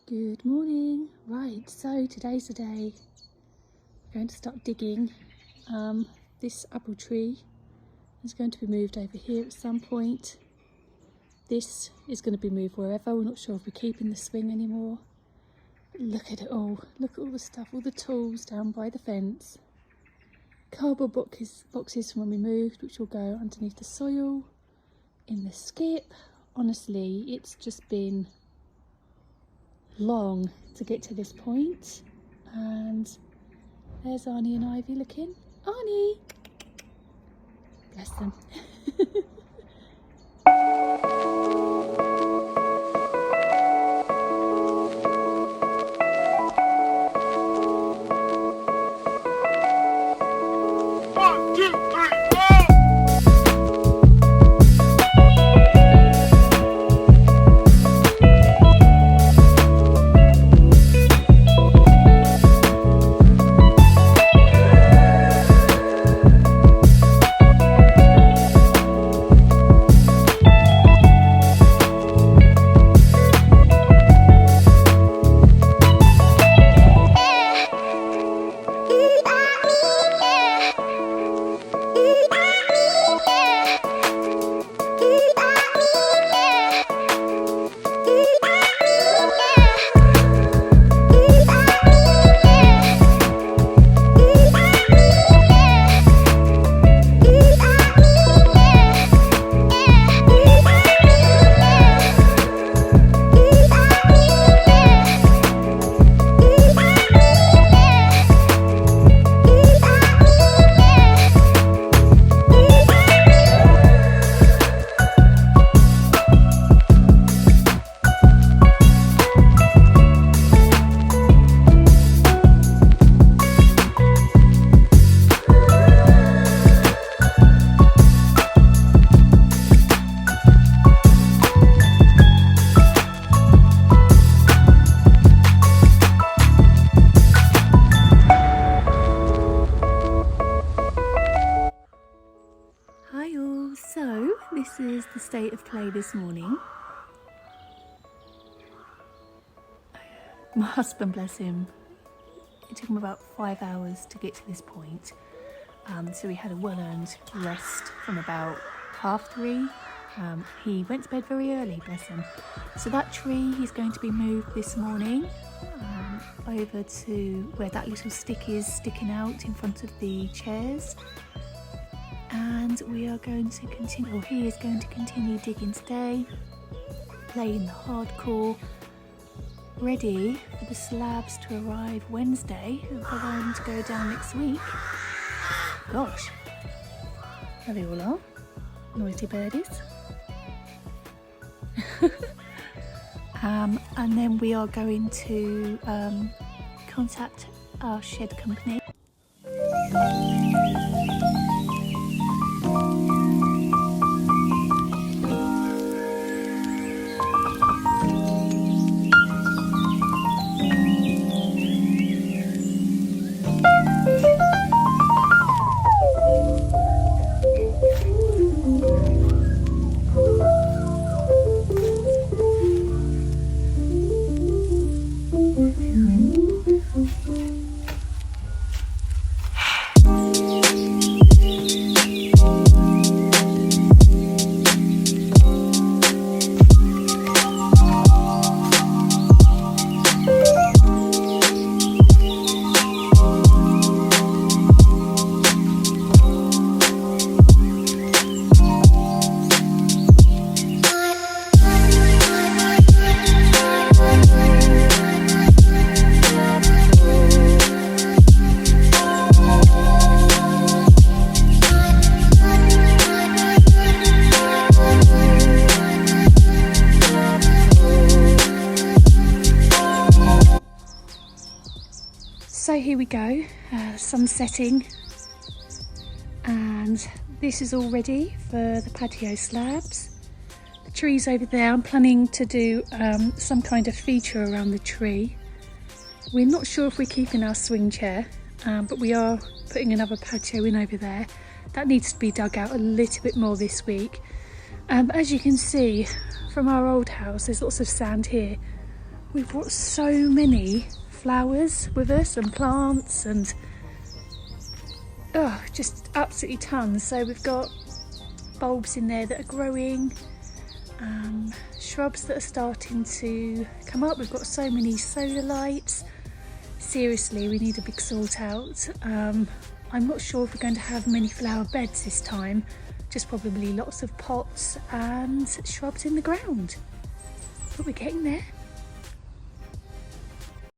Good morning. Right, so today's the day we're going to start digging. This apple tree is going to be moved over here at some point. This is going to be moved wherever. We're not sure if we're keeping the swing anymore. But look at it all. Look at all the stuff, all the tools down by the fence. Cardboard boxes from when we moved, which will go underneath the soil in the skip. Honestly, it's just been long to get to this point. And there's Arnie and Ivy looking. Arnie! Bless them. So this is the state of play this morning. My husband, bless him, it took him about 5 hours to get to this point. So we had a well-earned rest from about 3:30. He went to bed very early, bless him. So that tree is going to be moved this morning over to where that little stick is sticking out in front of the chairs. And we are going to continue, or he is going to continue digging today, playing the hardcore, ready for the slabs to arrive Wednesday and for them to go down next week. Gosh, there they all are, noisy birdies. And then we are going to contact our shed company. So here we go, sun setting, and this is all ready for the patio slabs. The tree's over there. I'm planning to do some kind of feature around the tree. We're not sure if we're keeping our swing chair, but we are putting another patio in over there. That needs to be dug out a little bit more this week. As you can see from our old house, there's lots of sand here, We brought so many flowers with us and plants and just absolutely tons. So we've got bulbs in there that are growing, shrubs that are starting to come up. We've got so many solar lights. Seriously, we need a big sort out. I'm not sure if we're going to have many flower beds this time, just probably lots of pots and shrubs in the ground. But we're getting there.